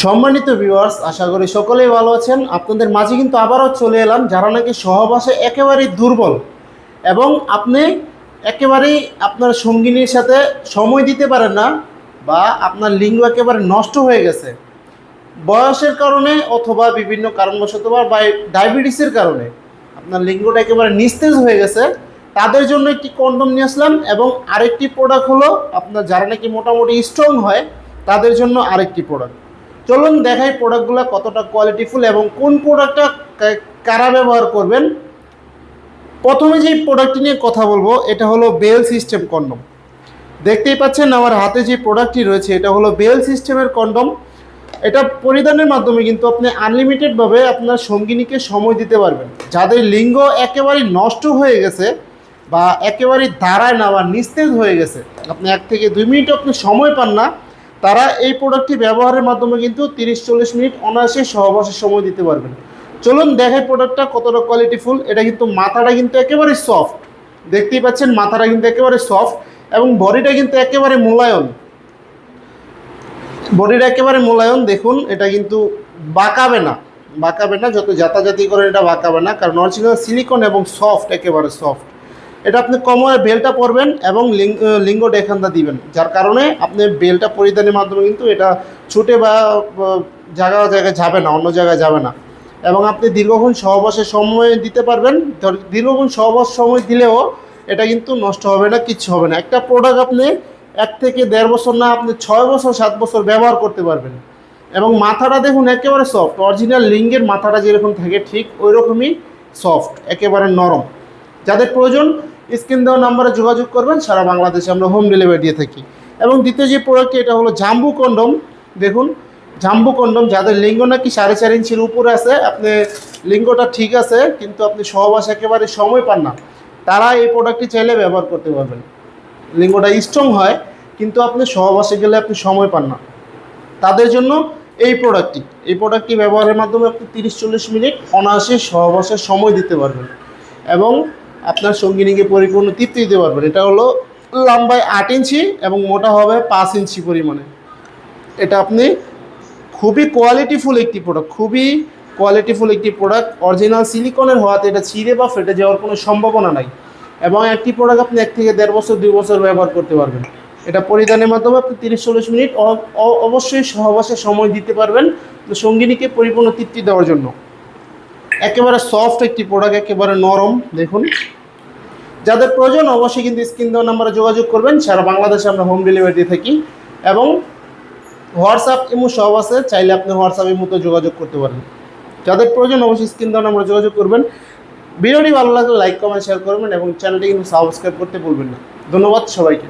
সম্মানিত ভিউয়ার্স, আশা করি সকলেই ভালো আছেন। আপনাদের মাঝে কিন্তু আবারও চলে এলাম যারা নাকি সহবাসে একেবারেই দুর্বল এবং আপনি একেবারেই আপনার সঙ্গিনীর সাথে সময় দিতে পারেন না, বা আপনার লিঙ্গ একেবারে নষ্ট হয়ে গেছে বয়সের কারণে অথবা বিভিন্ন কারণবশত বা ডায়াবেটিসের কারণে আপনার লিঙ্গটা একেবারে নিস্তেজ হয়ে গেছে। তাদের জন্য একটি কন্ডম নিয়ে আসলাম, এবং আরেকটি প্রোডাক্ট হলো আপনার যারা নাকি মোটামুটি স্ট্রং হয় তাদের জন্য আরেকটি প্রোডাক্ট। চলুন দেখাই প্রোডাক্টগুলো কতটা কোয়ালিটিফুল এবং কোন প্রোডাক্টটা কারা ব্যবহার করবেন। প্রথমে যে প্রোডাক্টটি নিয়ে কথা বলবো এটা হলো বেল সিস্টেম কন্ডম। দেখতেই পাচ্ছেন আমার হাতে যে প্রোডাক্টটি রয়েছে এটা হলো বেল সিস্টেমের কন্ডম। এটা পরিধানের মাধ্যমে কিন্তু আপনি আনলিমিটেডভাবে আপনার সঙ্গিনীকে সময় দিতে পারবেন। যাদের লিঙ্গ একেবারেই নষ্ট হয়ে গেছে বা একেবারেই দাঁড়ায় না বা নিস্তেজ হয়ে গেছে, আপনি 1 থেকে 2 মিনিট আপনি সময় পান না, তারা এই প্রোডাক্টটি ব্যবহারের মাধ্যমে কিন্তু 30-40 মিনিট অনায়াসে সহবাসের সময় দিতে পারবেন। চলুন দেখাই প্রোডাক্টটা কতটা কোয়ালিটিফুল। এটা কিন্তু মাথাটা কিন্তু একেবারে সফট, দেখতেই পাচ্ছেন মাথাটা কিন্তু একেবারে সফট এবং বডিটা কিন্তু একেবারে মোলায়ম। বডিটা একেবারে মোলায়ম, দেখুন এটা কিন্তু বাঁকাবে না, যত জাতাজাতি করেন এটা বাঁকাবে না, কারণ অরিজিনাল সিলিকন এবং সফট, একেবারে সফট। এটা আপনি কোমরে বেল্টটা পরবেন এবং লিঙ্গ ডেখানটা দিবেন, যার কারণে আপনি বেল্টটা পরিধানের মাধ্যমে কিন্তু এটা ছুটে বা জায়গায় যাবে না, অন্য জায়গায় যাবে না, এবং আপনি দীর্ঘক্ষণ সহবাসের সময় দিতে পারবেন। দীর্ঘক্ষণ সহবাস সময় দিলেও এটা কিন্তু নষ্ট হবে না, কিচ্ছু হবে না। একটা প্রোডাক্ট আপনি 1 থেকে 1.5 বছর না, আপনি 6 বছর 7 বছর ব্যবহার করতে পারবেন। এবং মাথাটা দেখুন একেবারে সফট, অরিজিনাল লিঙ্গের মাথাটা যেরকম থাকে ঠিক ওই রকমই সফট, একেবারে নরম। যাদের প্রয়োজন স্ক্রিন দেওয়া নাম্বারে যোগাযোগ করবেন, সারা বাংলাদেশে আমরা হোম ডেলিভারি দিয়ে থাকি। এবং দ্বিতীয় যে প্রোডাক্টটি এটা হলো জাম্বু কন্ডম। দেখুন জাম্বু কন্ডম, যাদের লিঙ্গ নাকি 4.5 ইঞ্চির উপরে আছে, আপনি লিঙ্গটা ঠিক আছে কিন্তু আপনি সহবাস একেবারে সময় পান না, তারা এই প্রোডাক্টটি চাইলে ব্যবহার করতে পারবেন। লিঙ্গটা স্ট্রং হয় কিন্তু আপনি সহবাসে গেলে আপনি সময় পান না, তাদের জন্য এই প্রোডাক্টটি ব্যবহারের মাধ্যমে আপনি 30-40 মিনিট অনায়াসে সহবাসের সময় দিতে পারবেন এবং আপনার সঙ্গিনীকে পরিপূর্ণ তৃপ্তি দিতে পারবেন। এটা হলো লম্বায় 8 ইঞ্চি এবং মোটা হবে 5 ইঞ্চি পরিমাণে। এটা আপনি খুবই কোয়ালিটিফুল একটি প্রোডাক্ট, অরিজিনাল সিলিকনের হওয়াতে এটা ছিঁড়ে বা ফেটে যাওয়ার কোনো সম্ভাবনা নাই। এবং একটি প্রোডাক্ট আপনি 1 থেকে 1.5 বছর 2 বছর ব্যবহার করতে পারবেন। এটা পরিধানের মাধ্যমে আপনি 30-40 মিনিট অবশ্যই সহবাসে সময় দিতে পারবেন সঙ্গিনীকে পরিপূর্ণ তৃপ্তি দেওয়ার জন্য। একেবারে সফট একটি প্রোডাক্ট, একেবারে নরম। দেখুন যাদের প্রয়োজন অবশ্যই কিন্তু স্ক্রিন দেওয়া নাম্বারে যোগাযোগ করবেন, সারা বাংলাদেশে আমরা হোম ডেলিভারি দিয়ে থাকি। এবং হোয়াটসঅ্যাপ ইমো সব আছে, চাইলে আপনি হোয়াটসঅ্যাপ ইমোতে যোগাযোগ করতে পারেন। যাদের প্রয়োজন অবশ্যই স্ক্রিন দেওয়া নাম্বারে যোগাযোগ করবেন। ভিডিওটি ভালো লাগলে লাইক কমেন্ট শেয়ার করবেন এবং চ্যানেলটি কিন্তু সাবস্ক্রাইব করতে ভুলবেন না। ধন্যবাদ সবাইকে।